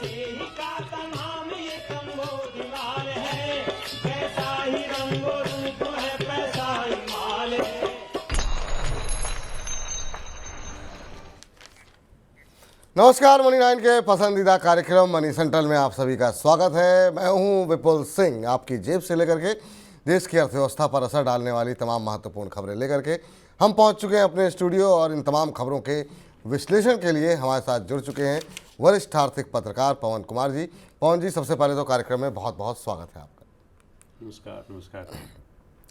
ही का तमाम ये संबोधि माल है, कैसा ही रंगो रूप है पैसा ही माल है। नमस्कार, मनी 9 के पसंदीदा कार्यक्रम मनी सेंट्रल में आप सभी का स्वागत है। मैं हूं विपुल सिंह। आपकी जेब से लेकर के देश की अर्थव्यवस्था पर असर डालने वाली तमाम महत्वपूर्ण खबरें लेकर के हम पहुंच चुके हैं अपने स्टूडियो और इन तमाम खबरों के विश्लेषण के लिए हमारे साथ जुड़ चुके हैं वरिष्ठ आर्थिक पत्रकार पवन कुमार जी। पवन जी, सबसे पहले तो कार्यक्रम में बहुत बहुत स्वागत है आपका। नमस्कार। नमस्कार।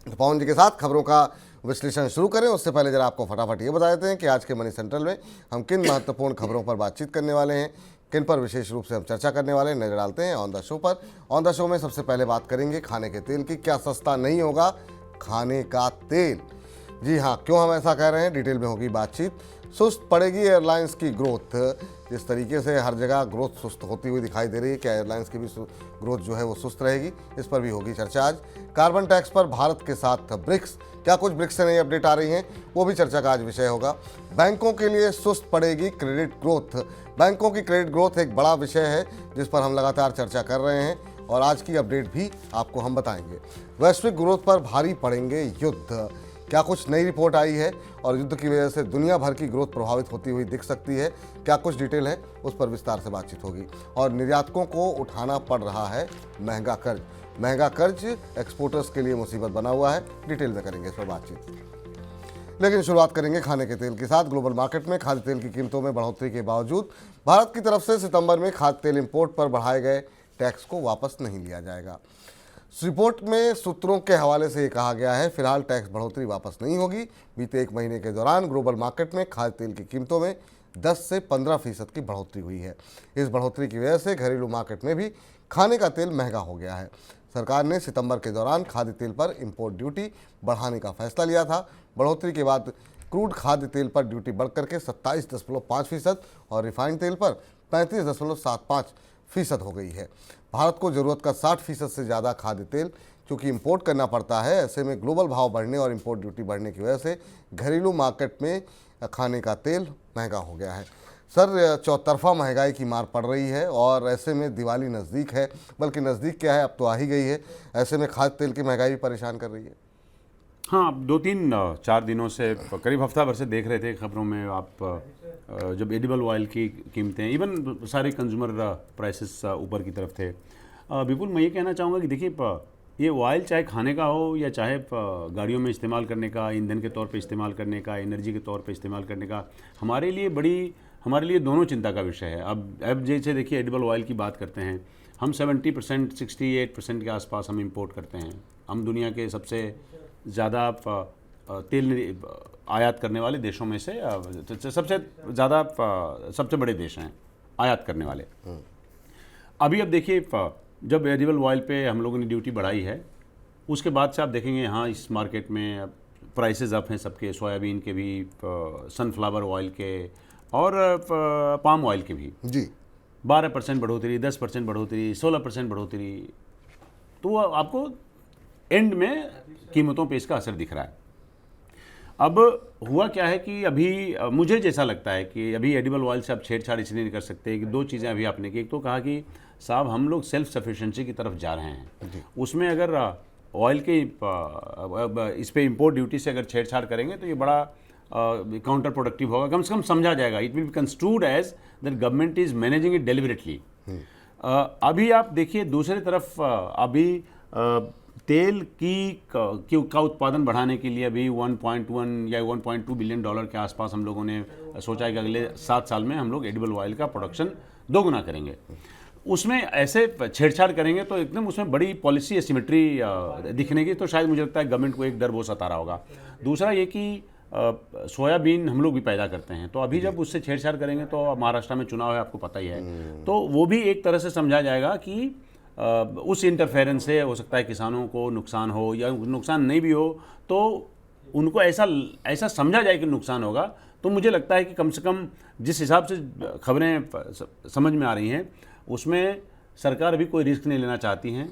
तो पवन जी के साथ खबरों का विश्लेषण शुरू करें उससे पहले जरा आपको फटाफट ये बता देते हैं कि आज के मनी सेंट्रल में हम किन महत्वपूर्ण खबरों पर बातचीत करने वाले हैं, किन पर विशेष रूप से हम चर्चा करने वाले हैं, नजर डालते हैं ऑन द शो पर। ऑन द शो में सबसे पहले बात करेंगे खाने के तेल की। क्या सस्ता नहीं होगा खाने का तेल? जी हाँ, क्यों हम ऐसा कह रहे हैं, डिटेल में होगी बातचीत। सुस्त पड़ेगी एयरलाइंस की ग्रोथ। जिस तरीके से हर जगह ग्रोथ सुस्त होती हुई दिखाई दे रही है, क्या एयरलाइंस की भी ग्रोथ जो है वो सुस्त रहेगी, इस पर भी होगी चर्चा आज। कार्बन टैक्स पर भारत के साथ ब्रिक्स, क्या कुछ ब्रिक्स से नई अपडेट आ रही हैं, वो भी चर्चा का आज विषय होगा। बैंकों के लिए सुस्त पड़ेगी क्रेडिट ग्रोथ। बैंकों की क्रेडिट ग्रोथ एक बड़ा विषय है जिस पर हम लगातार चर्चा कर रहे हैं और आज की अपडेट भी आपको हम बताएंगे। वैश्विक ग्रोथ पर भारी पड़ेंगे युद्ध। क्या कुछ नई रिपोर्ट आई है और युद्ध की वजह से दुनिया भर की ग्रोथ प्रभावित होती हुई दिख सकती है, क्या कुछ डिटेल है, उस पर विस्तार से बातचीत होगी। और निर्यातकों को उठाना पड़ रहा है महंगा कर्ज। महंगा कर्ज एक्सपोर्टर्स के लिए मुसीबत बना हुआ है, डिटेल में करेंगे इस पर बातचीत। लेकिन शुरुआत करेंगे खाने के तेल के साथ। ग्लोबल मार्केट में खाद्य तेल की कीमतों में बढ़ोतरी के बावजूद भारत की तरफ से सितंबर में खाद्य तेल इंपोर्ट पर बढ़ाए गए टैक्स को वापस नहीं लिया जाएगा। रिपोर्ट में सूत्रों के हवाले से ये कहा गया है, फिलहाल टैक्स बढ़ोतरी वापस नहीं होगी। बीते एक महीने के दौरान ग्लोबल मार्केट में खाद्य तेल की कीमतों में 10 से 15% की बढ़ोतरी हुई है। इस बढ़ोतरी की वजह से घरेलू मार्केट में भी खाने का तेल महंगा हो गया है। सरकार ने सितंबर के दौरान खाद्य तेल पर इंपोर्ट ड्यूटी बढ़ाने का फैसला लिया था। बढ़ोतरी के बाद क्रूड खाद्य तेल पर ड्यूटी बढ़कर के 27.5% और रिफाइंड तेल पर 35.75% हो गई है। भारत को ज़रूरत का 60% से ज़्यादा खाद्य तेल चूँकि इंपोर्ट करना पड़ता है, ऐसे में ग्लोबल भाव बढ़ने और इंपोर्ट ड्यूटी बढ़ने की वजह से घरेलू मार्केट में खाने का तेल महंगा हो गया है। सर, चौतरफा महंगाई की मार पड़ रही है और ऐसे में दिवाली नज़दीक है, बल्कि नज़दीक क्या है, अब तो आ ही गई है। ऐसे में खाद्य तेल की महंगाई भी परेशान कर रही है। हाँ, अब 2-3-4 दिनों से करीब हफ्ता भर से देख रहे थे खबरों में आप, जब एडिबल ऑयल की कीमतें, इवन सारे कंज्यूमर प्राइसेस ऊपर की तरफ थे। विपुल, मैं ये कहना चाहूँगा कि देखिए, ये ऑयल चाहे खाने का हो या चाहे गाड़ियों में इस्तेमाल करने का, ईंधन के तौर पे इस्तेमाल करने का, एनर्जी के तौर पे इस्तेमाल करने का, हमारे लिए दोनों चिंता का विषय है। अब जैसे देखिए, एडिबल ऑयल की बात करते हैं, हम 70%, 68% के आसपास हम इंपोर्ट करते हैं। हम दुनिया के सबसे ज़्यादा तेल आयात करने वाले देशों में से सबसे बड़े देश हैं आयात करने वाले। अब देखिए, जब एडिबल ऑयल पे हम लोगों ने ड्यूटी बढ़ाई है, उसके बाद से आप देखेंगे यहाँ इस मार्केट में प्राइसेस अप हैं सबके, सोयाबीन के भी, सनफ्लावर ऑयल के और पाम ऑयल के भी जी। 12% बढ़ोतरी, 10% बढ़ोतरी, 16% बढ़ोतरी। तो आपको एंड में कीमतों पे इसका असर दिख रहा है। अब हुआ क्या है कि अभी मुझे जैसा लगता है कि अभी एडिबल ऑयल से आप छेड़छाड़ इसलिए नहीं कर सकते कि दो चीज़ें अभी आपने की। एक तो कहा कि साहब हम लोग सेल्फ सफिशिएंसी की तरफ जा रहे हैं, उसमें अगर ऑयल के इस पे इंपोर्ट ड्यूटी से अगर छेड़छाड़ करेंगे तो ये बड़ा काउंटर प्रोडक्टिव होगा। कम से कम समझा जाएगा, it will be construed as that government is managing it deliberately. अभी आप देखिए दूसरी तरफ, अभी तेल का उत्पादन बढ़ाने के लिए अभी 1.1 या 1.2 बिलियन डॉलर के आसपास हम लोगों ने सोचा है कि अगले 7 साल में हम लोग एडिबल ऑयल का प्रोडक्शन दोगुना करेंगे। उसमें ऐसे छेड़छाड़ करेंगे तो एकदम उसमें बड़ी पॉलिसी एसिमेट्री दिखने की, तो शायद मुझे लगता है गवर्नमेंट को एक डर वो सता रहा होगा। दूसरा ये कि सोयाबीन हम लोग भी पैदा करते हैं, तो अभी जब उससे छेड़छाड़ करेंगे तो महाराष्ट्र में चुनाव है, आपको पता ही है, तो वो भी एक तरह से समझा जाएगा कि उस इंटरफेरेंस से हो सकता है किसानों को नुकसान हो, या नुकसान नहीं भी हो तो उनको ऐसा समझा जाए कि नुकसान होगा। तो मुझे लगता है कि कम से कम जिस हिसाब से खबरें समझ में आ रही हैं उसमें सरकार अभी कोई रिस्क नहीं लेना चाहती हैं।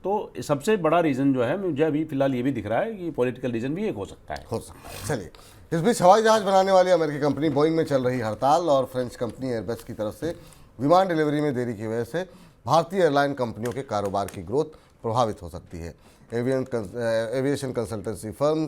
तो सबसे बड़ा रीज़न जो है मुझे अभी फिलहाल ये भी दिख रहा है कि पॉलिटिकल रीज़न भी एक हो सकता है। चलिए, इस बीच हवाई जहाज बनाने वाली अमेरिकी कंपनी बोइंग में चल रही हड़ताल और फ्रेंच कंपनी एयरबस की तरफ से विमान डिलीवरी में देरी की वजह से भारतीय एयरलाइन कंपनियों के कारोबार की ग्रोथ प्रभावित हो सकती है। एविएशन कंसल्टेंसी फर्म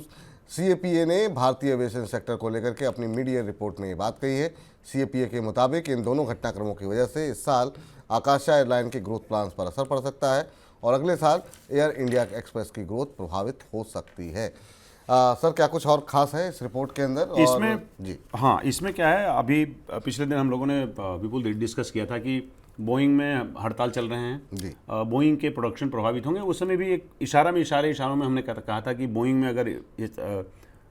CAPA ने भारतीय एविएशन सेक्टर को लेकर के अपनी मीडिया रिपोर्ट में ये बात कही है। CAPA के मुताबिक इन दोनों घटनाक्रमों की वजह से इस साल आकाशा एयरलाइन के ग्रोथ प्लान्स पर असर पड़ सकता है और अगले साल एयर इंडिया एक्सप्रेस की ग्रोथ प्रभावित हो सकती है। सर, क्या कुछ और खास है इस रिपोर्ट के अंदर? इसमें जी हाँ, इसमें क्या है, अभी पिछले दिन हम लोगों ने विपुल डिस्कस किया था कि बोइंग में हड़ताल चल रहे हैं जी बोइंग के प्रोडक्शन प्रभावित होंगे। उस समय भी एक इशारों में हमने कहा था कि बोइंग में अगर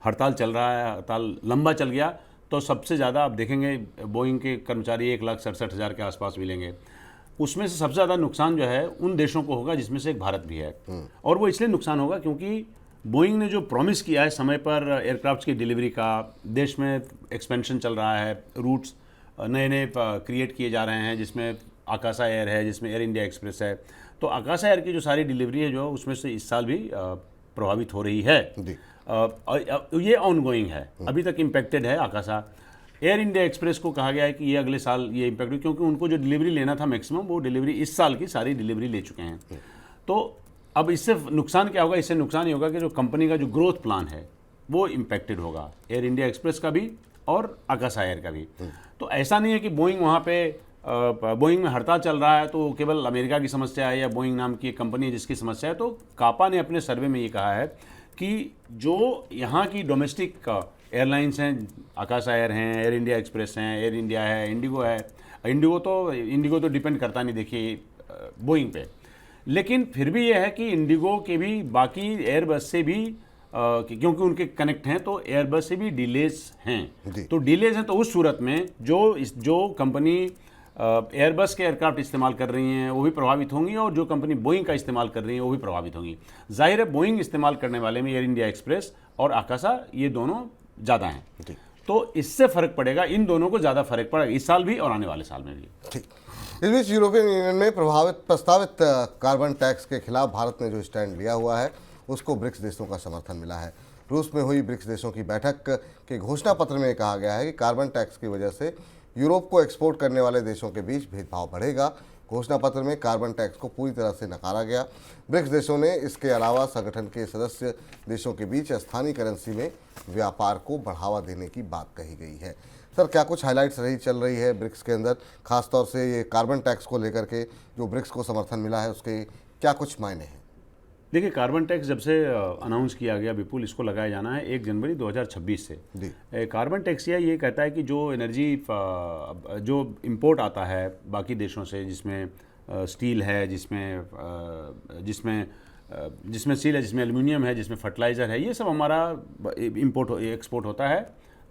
हड़ताल चल रहा है, हड़ताल लंबा चल गया तो सबसे ज़्यादा आप देखेंगे बोइंग के कर्मचारी 1,67,000 के आसपास मिलेंगे। उसमें से सबसे ज़्यादा नुकसान जो है उन देशों को होगा जिसमें से एक भारत भी है। और वो इसलिए नुकसान होगा क्योंकि बोइंग ने जो प्रॉमिस किया है समय पर एयरक्राफ्ट की डिलीवरी का, देश में एक्सपेंशन चल रहा है, रूट्स नए नए क्रिएट किए जा रहे हैं, जिसमें आकाशा एयर है, जिसमें एयर इंडिया एक्सप्रेस है। तो आकाशा एयर की जो सारी डिलीवरी है जो उसमें से इस साल भी प्रभावित हो रही है। ये ऑनगोइंग है, अभी तक इम्पेक्टेड है आकाशा। एयर इंडिया एक्सप्रेस को कहा गया है कि ये अगले साल ये इम्पैक्ट हुई, क्योंकि उनको जो डिलीवरी लेना था मैक्सिमम, वो डिलीवरी इस साल की सारी डिलीवरी ले चुके हैं। तो अब इससे नुकसान क्या होगा? इससे नुकसान ये होगा कि जो कंपनी का जो ग्रोथ प्लान है वो इम्पैक्टेड होगा, एयर इंडिया एक्सप्रेस का भी और आकाशा एयर का भी। तो ऐसा नहीं है कि बोइंग वहाँ पे बोइंग में हड़ताल चल रहा है तो केवल अमेरिका की समस्या है या बोइंग नाम की एक कंपनी है जिसकी समस्या है। तो कापा ने अपने सर्वे में ये कहा है कि जो यहाँ की डोमेस्टिक एयरलाइंस हैं, आकाशा एयर हैं, एयर इंडिया एक्सप्रेस हैं, एयर इंडिया है, इंडिगो है। इंडिगो तो डिपेंड करता नहीं देखिए बोइंग पे, लेकिन फिर भी ये है कि इंडिगो के भी बाकी एयरबस से भी क्योंकि उनके कनेक्ट हैं तो एयरबस से भी डिलेज हैं। तो डिलेज हैं तो उस सूरत में जो कंपनी एयरबस के एयरक्राफ्ट इस्तेमाल कर रही हैं वो भी प्रभावित होंगी और जो कंपनी बोइंग का इस्तेमाल कर रही हैं वो भी प्रभावित होंगी। जाहिर है बोइंग इस्तेमाल करने वाले में एयर इंडिया एक्सप्रेस और आकाशा ये दोनों ज़्यादा हैं, तो इससे फ़र्क पड़ेगा, इन दोनों को ज़्यादा फर्क पड़ेगा इस साल भी और आने वाले साल में भी। ठीक। इस बीच यूरोपियन यूनियन में प्रस्तावित कार्बन टैक्स के खिलाफ भारत ने जो स्टैंड लिया हुआ है उसको ब्रिक्स देशों का समर्थन मिला है। रूस में हुई ब्रिक्स देशों की बैठक के घोषणा पत्र में कहा गया है कि कार्बन टैक्स की वजह से यूरोप को एक्सपोर्ट करने वाले देशों के बीच भेदभाव बढ़ेगा। घोषणा पत्र में कार्बन टैक्स को पूरी तरह से नकारा गया। ब्रिक्स देशों ने इसके अलावा संगठन के सदस्य देशों के बीच स्थानीय करेंसी में व्यापार को बढ़ावा देने की बात कही गई है। सर, क्या कुछ हाइलाइट्स चल रही है ब्रिक्स के अंदर, खासतौर से ये कार्बन टैक्स को लेकर के जो ब्रिक्स को समर्थन मिला है उसके क्या कुछ मायने हैं? देखिए, कार्बन टैक्स जब से अनाउंस किया गया विपुल, इसको लगाया जाना है 1 जनवरी 2026 से। कार्बन टैक्स ये कहता है कि जो एनर्जी जो इंपोर्ट आता है बाकी देशों से, जिसमें स्टील है, जिसमें स्टील है, जिसमें एल्युमिनियम है, जिसमें फर्टिलाइज़र है, ये सब हमारा एक्सपोर्ट होता है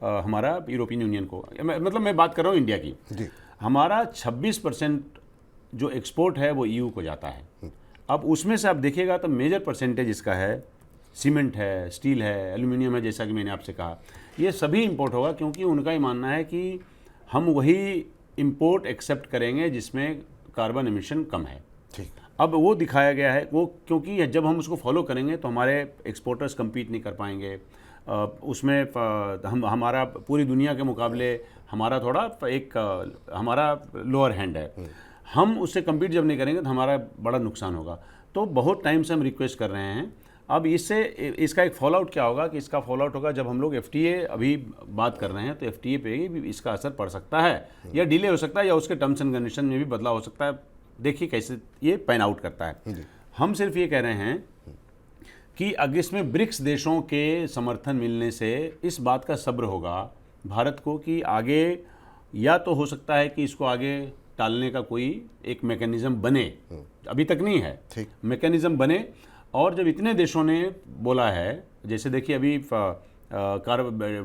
हमारा यूरोपियन यूनियन को। मतलब मैं बात कर रहा हूँ इंडिया की। हमारा 26% जो एक्सपोर्ट है वो EU को जाता है। अब उसमें से आप देखिएगा तो मेजर परसेंटेज इसका है, सीमेंट है, स्टील है, एल्युमिनियम है, जैसा कि मैंने आपसे कहा, ये सभी इंपोर्ट होगा, क्योंकि उनका ही मानना है कि हम वही इंपोर्ट एक्सेप्ट करेंगे जिसमें कार्बन एमिशन कम है। ठीक। अब वो दिखाया गया है वो, क्योंकि जब हम उसको फॉलो करेंगे तो हमारे एक्सपोर्टर्स कम्पीट नहीं कर पाएंगे उसमें। हमारा पूरी दुनिया के मुकाबले हमारा थोड़ा हमारा लोअर हैंड है। हम उससे कम्पीट जब नहीं करेंगे तो हमारा बड़ा नुकसान होगा। तो बहुत टाइम से हम रिक्वेस्ट कर रहे हैं। अब इसका एक फॉल आउट क्या होगा कि इसका फॉल आउट होगा जब हम लोग FTA अभी बात कर रहे हैं, तो FTA पे भी इसका असर पड़ सकता है या डिले हो सकता है या उसके टर्म्स एंड कंडीशन में भी बदलाव हो सकता है। देखिए कैसे ये पैन आउट करता है। हम सिर्फ ये कह रहे हैं कि अगर इसमें ब्रिक्स देशों के समर्थन मिलने से इस बात का सब्र होगा भारत को कि आगे या तो हो सकता है कि इसको आगे टालने का कोई एक मैकेनिज्म बने, अभी तक नहीं है, मैकेनिज्म बने। और जब इतने देशों ने बोला है, जैसे देखिए अभी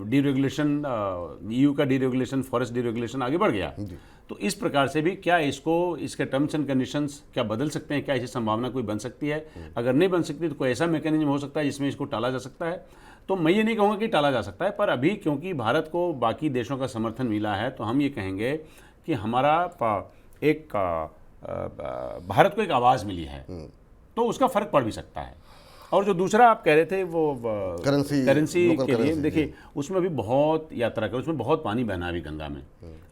डीरेगुलेशन, EU का डीरेगुलेशन, फॉरेस्ट डीरेगुलेशन आगे बढ़ गया, तो इस प्रकार से भी क्या इसके टर्म्स एंड कंडीशंस क्या बदल सकते हैं? क्या ऐसी संभावना कोई बन सकती है? अगर नहीं बन सकती तो कोई ऐसा मैकेनिज्म हो सकता है जिसमें इसको टाला जा सकता है। तो मैं ये नहीं कहूँगा कि टाला जा सकता है, पर अभी क्योंकि भारत को बाकी देशों का समर्थन मिला है तो हम ये कहेंगे कि हमारा भारत को एक आवाज़ मिली है, तो उसका फर्क पड़ भी सकता है। और जो दूसरा आप कह रहे थे वो करेंसी के लिए करेंसी, देखिए उसमें भी बहुत यात्रा कर, उसमें बहुत पानी बहना है अभी गंगा में।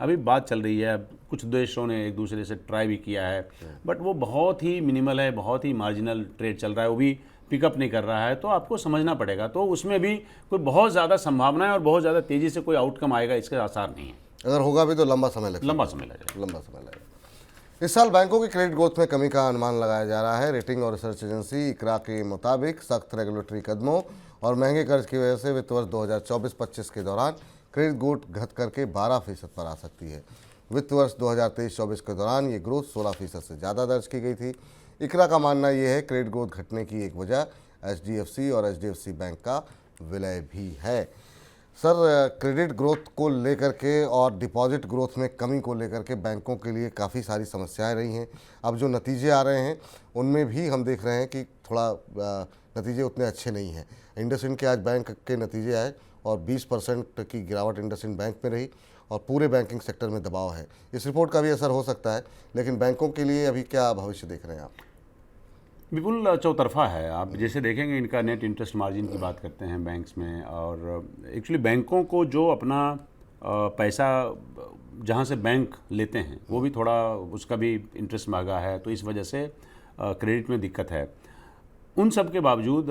अभी बात चल रही है, कुछ देशों ने एक दूसरे से ट्राई भी किया है, बट वो बहुत ही मिनिमल है, बहुत ही मार्जिनल ट्रेड चल रहा है, वो भी पिकअप नहीं कर रहा है। तो आपको समझना पड़ेगा, तो उसमें भी कोई बहुत ज़्यादा संभावना है और बहुत ज़्यादा तेज़ी से कोई आउटकम आएगा इसके आसार नहीं है। अगर होगा भी तो लंबा समय लगेगा। लंबा समय लगेगा। लंबा समय लगेगा। इस साल बैंकों की क्रेडिट ग्रोथ में कमी का अनुमान लगाया जा रहा है। रेटिंग और रिसर्च एजेंसी इकरा के मुताबिक सख्त रेगुलेटरी कदमों और महंगे कर्ज की वजह से वित्त वर्ष 2024-25 के दौरान क्रेडिट ग्रोथ घट करके 12% पर आ सकती है। वित्त वर्ष 2023-24 के दौरान ये ग्रोथ 16% से ज़्यादा दर्ज की गई थी। इकरा का मानना ये है क्रेडिट ग्रोथ घटने की एक वजह HDFC और HDFC बैंक का विलय भी है। सर, क्रेडिट ग्रोथ को लेकर के और डिपॉजिट ग्रोथ में कमी को लेकर के बैंकों के लिए काफ़ी सारी समस्याएं रही हैं। अब जो नतीजे आ रहे हैं उनमें भी हम देख रहे हैं कि थोड़ा नतीजे उतने अच्छे नहीं हैं। इंडसइंड के आज बैंक के नतीजे आए और 20% की गिरावट इंडसइंड बैंक में रही और पूरे बैंकिंग सेक्टर में दबाव है। इस रिपोर्ट का भी असर हो सकता है, लेकिन बैंकों के लिए अभी क्या भविष्य देख रहे हैं आप? बिल्कुल चौतरफा है। आप जैसे देखेंगे इनका नेट इंटरेस्ट मार्जिन की बात करते हैं बैंक्स में, और एक्चुअली बैंकों को जो अपना पैसा जहाँ से बैंक लेते हैं वो भी थोड़ा उसका भी इंटरेस्ट महंगा है, तो इस वजह से क्रेडिट में दिक्कत है। उन सब के बावजूद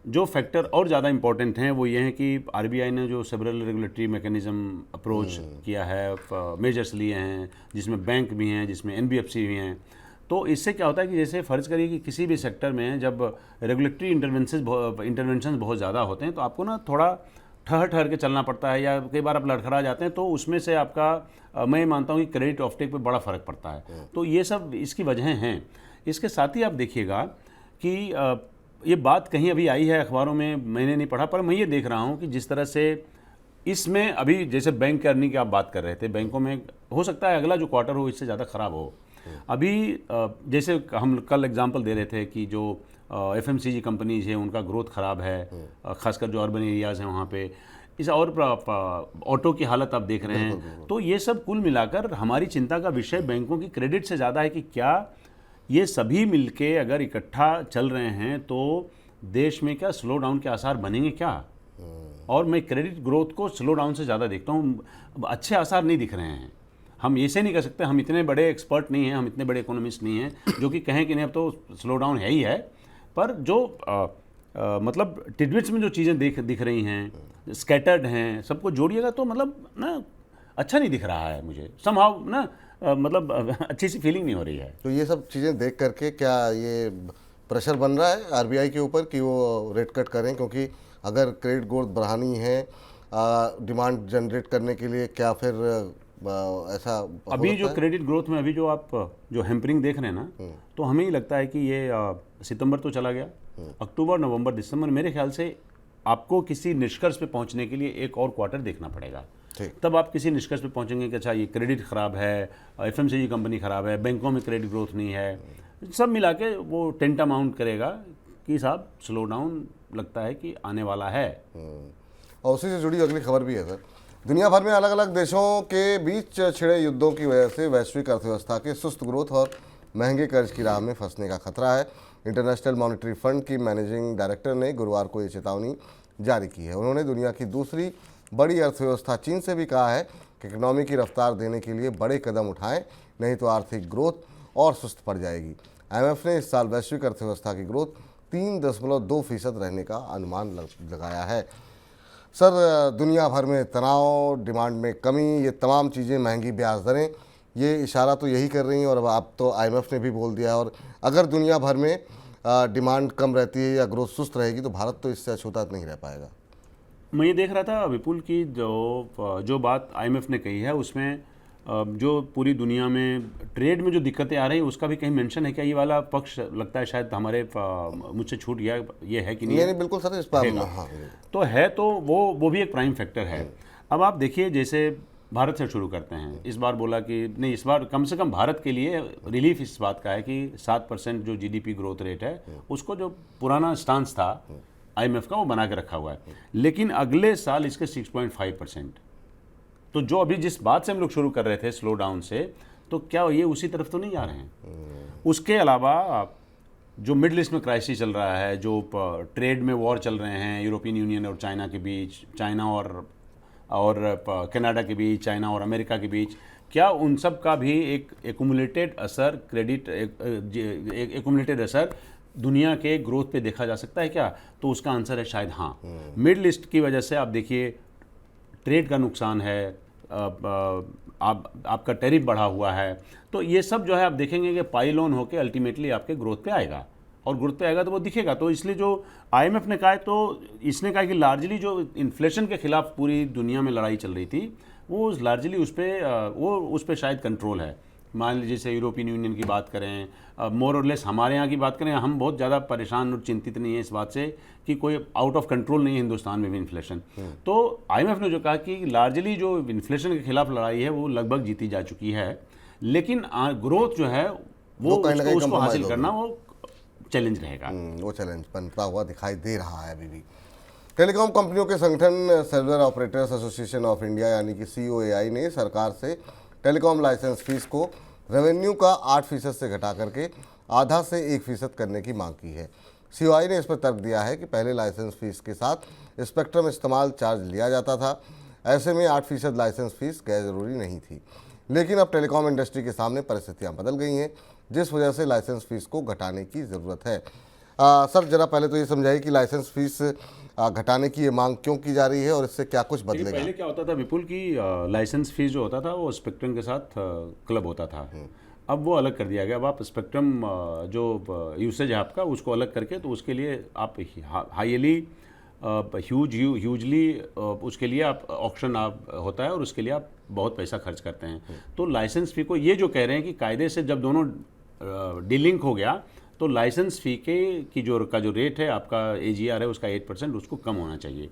जो फैक्टर और ज़्यादा इम्पोर्टेंट हैं वो ये हैं कि RBI ने जो सेवरल रेगुलेटरी मैकेनिज़्म अप्रोच किया है, मेजर्स लिए हैं, जिसमें बैंक भी हैं, जिसमें NBFC भी हैं। तो इससे क्या होता है कि जैसे फ़र्ज़ करिए कि किसी भी सेक्टर में जब रेगुलेटरी इंटरवेंशन बहुत ज़्यादा होते हैं तो आपको ना थोड़ा ठहर के चलना पड़ता है, या कई बार आप लड़खड़ा जाते हैं, तो उसमें से आपका मैं मानता हूँ कि क्रेडिट ऑफटेक पे बड़ा फ़र्क पड़ता है। तो ये सब इसकी वजहें हैं। इसके साथ ही आप देखिएगा कि ये बात कहीं अभी आई है अखबारों में, मैंने नहीं पढ़ा, पर मैं ये देख रहा हूँ कि जिस तरह से इसमें अभी जैसे बैंक अर्निंग की आप बात कर रहे थे, बैंकों में हो सकता है अगला जो क्वार्टर हो इससे ज़्यादा ख़राब हो। अभी जैसे हम कल एग्जांपल दे रहे थे कि जो FMCG कंपनीज है उनका ग्रोथ ख़राब है, खासकर जो अर्बन एरियाज़ हैं वहाँ पे। इस और ऑटो की हालत आप देख रहे हैं। तो ये सब कुल मिलाकर हमारी चिंता का विषय बैंकों की क्रेडिट से ज़्यादा है कि क्या ये सभी मिलके अगर इकट्ठा चल रहे हैं तो देश में क्या स्लो डाउन के आसार बनेंगे क्या? और मैं क्रेडिट ग्रोथ को स्लो डाउन से ज़्यादा देखता हूँ, अच्छे आसार नहीं दिख रहे हैं। हम ऐसे नहीं कर सकते, हम इतने बड़े एक्सपर्ट नहीं हैं, हम इतने बड़े इकोनॉमिस्ट नहीं हैं जो कि कहें कि नहीं अब तो स्लो डाउन है ही है, पर जो मतलब टिडबिट्स में जो चीज़ें दिख रही हैं, स्कैटर्ड हैं, सबको जोड़िएगा तो मतलब ना अच्छा नहीं दिख रहा है मुझे, समहाउ ना मतलब अच्छी सी फीलिंग नहीं हो रही है। तो ये सब चीज़ें देख करके क्या ये प्रेशर बन रहा है RBI के ऊपर कि वो रेट कट करें? क्योंकि अगर क्रेडिट ग्रोथ बढ़ानी है डिमांड जनरेट करने के लिए, क्या फिर ऐसा अभी जो क्रेडिट ग्रोथ में अभी जो आप जो हैम्परिंग देख रहे हैं ना, तो हमें ही लगता है कि ये सितंबर तो चला गया, अक्टूबर, नवंबर, दिसंबर, मेरे ख्याल से आपको किसी निष्कर्ष पे पहुंचने के लिए एक और क्वार्टर देखना पड़ेगा। तब आप किसी निष्कर्ष पे पहुंचेंगे कि अच्छा ये क्रेडिट ख़राब है, FMCG कंपनी ख़राब है, बैंकों में क्रेडिट ग्रोथ नहीं है, सब मिला के वो टेंट अमाउंट करेगा कि साहब स्लो डाउन लगता है कि आने वाला है। और उसी से जुड़ी अगली खबर भी है सर। दुनिया भर में अलग अलग देशों के बीच छिड़े युद्धों की वजह से वैश्विक अर्थव्यवस्था के सुस्त ग्रोथ और महंगे कर्ज की राह में फंसने का खतरा है। इंटरनेशनल मॉनेटरी फंड की मैनेजिंग डायरेक्टर ने गुरुवार को ये चेतावनी जारी की है। उन्होंने दुनिया की दूसरी बड़ी अर्थव्यवस्था चीन से भी कहा है कि इकनॉमी की रफ्तार देने के लिए बड़े कदम उठाएं, नहीं तो आर्थिक ग्रोथ और सुस्त पड़ जाएगी। IMF ने इस साल वैश्विक अर्थव्यवस्था की ग्रोथ 3.2% रहने का अनुमान लगाया है। सर, दुनिया भर में तनाव, डिमांड में कमी, ये तमाम चीज़ें, महंगी ब्याज दरें, ये इशारा तो यही कर रही हैं। और अब आप तो IMF ने भी बोल दिया है, और अगर दुनिया भर में डिमांड कम रहती है या ग्रोथ सुस्त रहेगी तो भारत तो इससे अछूता नहीं रह पाएगा। मैं ये देख रहा था विपुल की जो बात IMF ने कही है उसमें जो पूरी दुनिया में ट्रेड में जो दिक्कतें आ रही हैं उसका भी कहीं मेंशन है क्या? ये वाला पक्ष लगता है शायद हमारे मुझसे छूट गया, ये है कि नहीं? नहीं, बिल्कुल सर, इस पर हाँ, तो है, तो वो भी एक प्राइम फैक्टर है। अब आप देखिए, जैसे भारत से शुरू करते हैं। इस बार बोला कि नहीं, इस बार कम से कम भारत के लिए रिलीफ इस बात का है कि 7% जो GDP ग्रोथ रेट है उसको जो पुराना स्टांस था IMF का वो बना के रखा हुआ है, लेकिन अगले साल इसके 6.5%। तो जो अभी जिस बात से हम लोग शुरू कर रहे थे स्लो डाउन से, तो क्या ये उसी तरफ तो नहीं जा रहे हैं? उसके अलावा जो मिडल ईस्ट में क्राइसिस चल रहा है, जो ट्रेड में वॉर चल रहे हैं यूरोपियन यूनियन और चाइना के बीच, चाइना और कनाडा के बीच, चाइना और अमेरिका के बीच, क्या उन सब का भी एक एक्यूमुलेटेड असर, एक्यूमुलेटेड असर दुनिया के ग्रोथ पे देखा जा सकता है क्या? तो उसका आंसर है शायद हाँ। मिडल ईस्ट की वजह से आप देखिए ट्रेड का नुकसान है, आपका टैरिफ बढ़ा हुआ है, तो ये सब जो है आप देखेंगे कि पाइल ऑन होकर अल्टीमेटली आपके ग्रोथ पे आएगा, और ग्रोथ पे आएगा तो वो दिखेगा। तो इसलिए जो आईएमएफ ने कहा है, तो इसने कहा कि लार्जली जो इन्फ्लेशन के खिलाफ पूरी दुनिया में लड़ाई चल रही थी, वो लार्जली उस पर शायद कंट्रोल है। मान लीजिए जैसे यूरोपियन यूनियन की बात करें, मोर और लेस हमारे यहाँ की बात करें, हम बहुत ज़्यादा परेशान और चिंतित नहीं है इस बात से कि कोई आउट ऑफ कंट्रोल नहीं है हिंदुस्तान में भी इन्फ्लेशन। तो आईएमएफ ने जो कहा कि लार्जली जो इन्फ्लेशन के खिलाफ लड़ाई है वो लगभग जीती जा चुकी है, लेकिन ग्रोथ जो है वो उसको हासिल करना वो चैलेंज रहेगा। वो चैलेंज बनता हुआ दिखाई दे रहा है अभी भी। टेलीकॉम कंपनियों के संगठन cellular operators association of India यानी कि COAI ने सरकार से टेलीकॉम लाइसेंस फीस को रेवेन्यू का 8% से घटा करके आधा से 1% करने की मांग की है। COAI ने इस पर तर्क दिया है कि पहले लाइसेंस फीस के साथ स्पेक्ट्रम इस्तेमाल चार्ज लिया जाता था, ऐसे में 8% लाइसेंस फीस गैर ज़रूरी नहीं थी। लेकिन अब टेलीकॉम इंडस्ट्री के सामने परिस्थितियाँ बदल गई हैं, जिस वजह से लाइसेंस फीस को घटाने की ज़रूरत है। सर जरा पहले तो ये समझाइए कि लाइसेंस फीस घटाने की ये मांग क्यों की जा रही है और इससे क्या कुछ बदलेगा? पहले क्या होता था विपुल की लाइसेंस फीस जो होता था वो स्पेक्ट्रम के साथ क्लब होता था, अब वो अलग कर दिया गया। अब आप स्पेक्ट्रम जो यूसेज है आपका उसको अलग करके, तो उसके लिए आप हाईली ह्यूजली उसके लिए आप ऑक्शन आप होता है और उसके लिए आप बहुत पैसा खर्च करते हैं। तो लाइसेंस फी को ये जो कह रहे हैं कि कायदे से जब दोनों डीलिंक हो गया तो लाइसेंस फी की जो रेट है आपका AGR है उसका 8% उसको कम होना चाहिए।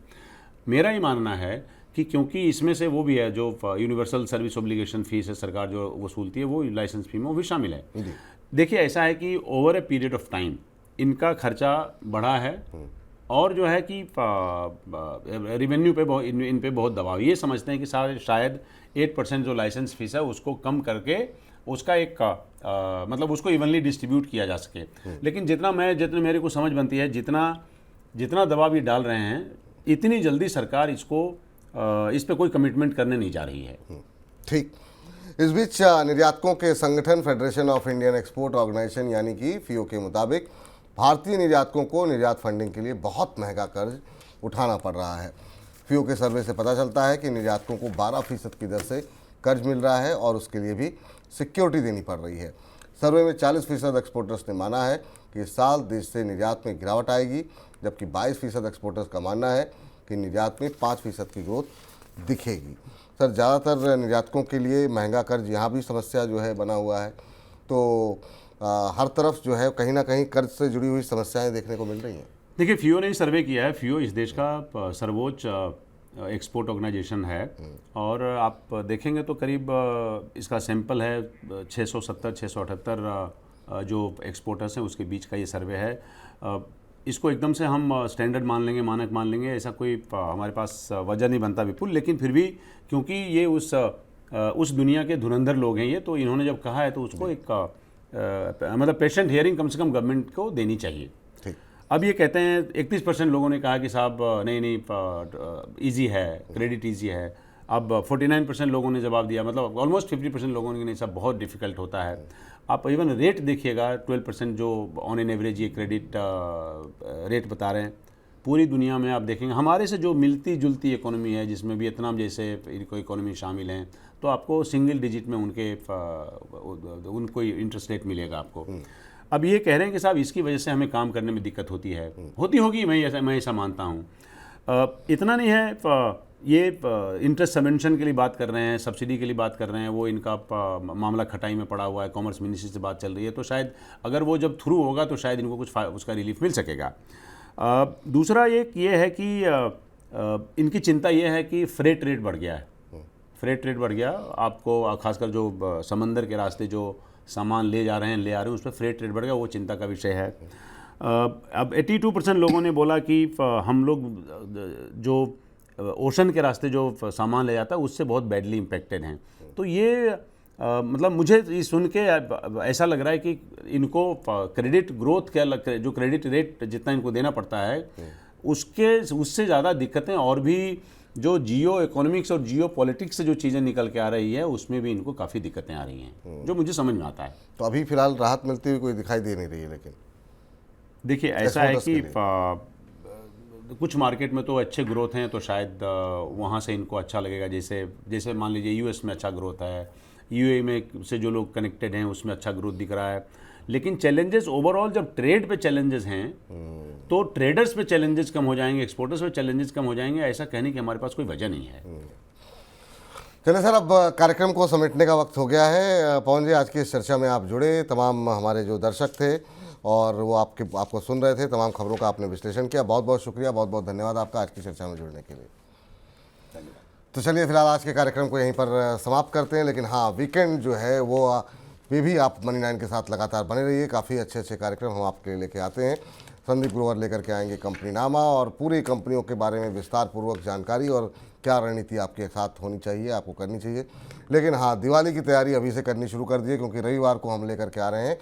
मेरा ही मानना है कि क्योंकि इसमें से वो भी है जो यूनिवर्सल सर्विस ऑब्लिगेशन फीस है सरकार जो वसूलती है वो लाइसेंस फी में वो भी शामिल है। देखिए ऐसा है कि over a period of time इनका खर्चा बढ़ा है और जो है कि रेवेन्यू पे इन पे बहुत दबाव, ये समझते हैं कि शायद 8% जो लाइसेंस फीस है उसको कम करके उसका एक मतलब उसको इवनली डिस्ट्रीब्यूट किया जा सके। लेकिन जितना मेरे को समझ बनती है, जितना दबाव ये डाल रहे हैं इतनी जल्दी सरकार इस पे कोई कमिटमेंट करने नहीं जा रही है। ठीक। इस बीच निर्यातकों के संगठन federation of Indian export organisation यानी कि FIO के मुताबिक भारतीय निर्यातकों को निर्यात फंडिंग के लिए बहुत महंगा कर्ज उठाना पड़ रहा है। FIO के सर्वे से पता चलता है कि निर्यातकों को 12% की दर से कर्ज मिल रहा है और उसके लिए भी सिक्योरिटी देनी पड़ रही है। सर्वे में 40% एक्सपोर्टर्स ने माना है कि इस साल देश से निर्यात में गिरावट आएगी, जबकि 22% एक्सपोर्टर्स का मानना है कि निर्यात में 5% की ग्रोथ दिखेगी। सर ज़्यादातर निर्यातकों के लिए महंगा कर्ज यहाँ भी समस्या जो है बना हुआ है, तो हर तरफ जो है कहीं ना कहीं कर्ज से जुड़ी हुई समस्याएं देखने को मिल रही हैं। देखिए FIO ने सर्वे किया है। FIO इस देश का सर्वोच्च एक्सपोर्ट ऑर्गेनाइजेशन है और आप देखेंगे तो करीब इसका सैंपल है 670-678 जो एक्सपोर्टर्स हैं उसके बीच का ये सर्वे है। इसको एकदम से हम स्टैंडर्ड मान लेंगे, मानक मान लेंगे, ऐसा कोई हमारे पास वजह नहीं बनता विपुल। लेकिन फिर भी क्योंकि ये उस दुनिया के धुरंधर लोग हैं ये, तो इन्होंने जब कहा है तो उसको एक मतलब पेशेंट हियरिंग कम से कम गवर्नमेंट को देनी चाहिए। अब ये कहते हैं 31% लोगों ने कहा कि साहब नहीं इजी है, क्रेडिट इजी है। अब 49% लोगों ने जवाब दिया, मतलब ऑलमोस्ट 50% लोगों ने नहीं साहब बहुत डिफ़िकल्ट होता है। आप इवन रेट देखिएगा 12% जो ऑन एन एवरेज ये क्रेडिट रेट बता रहे हैं। पूरी दुनिया में आप देखेंगे हमारे से जो मिलती जुलती इकोनॉमी है जिसमें वियतनाम जैसे इनको इकोनॉमी शामिल हैं, तो आपको सिंगल डिजिट में उनको इंटरेस्ट रेट मिलेगा आपको। अब ये कह रहे हैं कि साहब इसकी वजह से हमें काम करने में दिक्कत होती होगी, मैं ऐसा मानता हूँ। इतना नहीं है, ये इंटरेस्ट सबवेंशन के लिए बात कर रहे हैं, सब्सिडी के लिए बात कर रहे हैं, वो इनका मामला खटाई में पड़ा हुआ है, कॉमर्स मिनिस्ट्री से बात चल रही है, तो शायद अगर वो जब थ्रू होगा तो शायद इनको कुछ उसका रिलीफ मिल सकेगा। दूसरा एक ये है कि इनकी चिंता ये है कि फ्रेट रेट बढ़ गया है। फ्रेट रेट बढ़ गया, आपको खासकर जो समंदर के रास्ते जो सामान ले आ रहे हैं उस पर फ्रेट रेट बढ़ गया, वो चिंता का विषय है। अब 82% लोगों ने बोला कि हम लोग जो ओशन के रास्ते जो सामान ले जाता है उससे बहुत बैडली इम्पेक्टेड हैं। तो ये मतलब मुझे ये सुन के ऐसा लग रहा है कि इनको क्रेडिट ग्रोथ जो क्रेडिट रेट जितना इनको देना पड़ता है उससे ज़्यादा दिक्कतें और भी जो जियो इकोनॉमिक्स और जियो पॉलिटिक्स से जो चीज़ें निकल के आ रही है उसमें भी इनको काफ़ी दिक्कतें आ रही हैं जो मुझे समझ में आता है। तो अभी फिलहाल राहत मिलती हुई कोई दिखाई दे नहीं रही है, लेकिन देखिए ऐसा है Exporters कि कुछ मार्केट में तो अच्छे ग्रोथ हैं तो शायद वहाँ से इनको अच्छा लगेगा। जैसे मान लीजिए यूएस में अच्छा ग्रोथ है, यूएई में से जो लोग कनेक्टेड हैं उसमें अच्छा ग्रोथ दिख रहा है। लेकिन चैलेंजेस ओवरऑल जब ट्रेड पे चैलेंजेस हैं तो ट्रेडर्स पे चैलेंजेस कम हो जाएंगे, एक्सपोर्टर्स पे चैलेंजेस कम हो जाएंगे, ऐसा कहने की हमारे पास कोई वजह नहीं है। चलिए सर, अब कार्यक्रम को समेटने का वक्त हो गया है। पवन जी, आज की इस चर्चा में आप जुड़े, तमाम हमारे जो दर्शक थे और वो आपको सुन रहे थे, तमाम खबरों का आपने विश्लेषण किया, बहुत बहुत शुक्रिया, बहुत बहुत धन्यवाद आपका आज की चर्चा में जुड़ने के लिए। तो चलिए फिलहाल आज के कार्यक्रम को यहीं पर समाप्त करते हैं, लेकिन हाँ, वीकेंड जो है वो भी आप मनी 9 के साथ लगातार बने रहिए। काफ़ी अच्छे अच्छे कार्यक्रम हम आपके लिए लेके आते हैं। संदीप ग्रोवर लेकर के आएंगे कंपनी नामा और पूरी कंपनियों के बारे में विस्तार पूर्वक जानकारी और क्या रणनीति आपके साथ होनी चाहिए, आपको करनी चाहिए। लेकिन हाँ, दिवाली की तैयारी अभी से करनी शुरू कर दिए, क्योंकि रविवार को हम लेकर के आ रहे हैं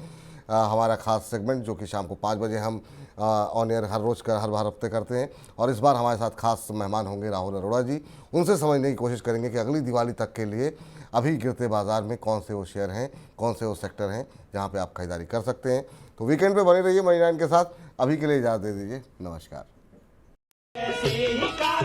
हमारा खास सेगमेंट, जो कि शाम को 5 बजे हम ऑन एयर हर हफ्ते करते हैं। और इस बार हमारे साथ खास मेहमान होंगे राहुल अरोड़ा जी। उनसे समझने की कोशिश करेंगे कि अगली दिवाली तक के लिए अभी गिरते बाजार में कौन से वो शेयर हैं, कौन से वो सेक्टर हैं जहां पे आप खरीदारी कर सकते हैं। तो वीकेंड पे बने रहिए मनी 9 के साथ। अभी के लिए इजाज़त दे दीजिए, नमस्कार। ऐसे ही का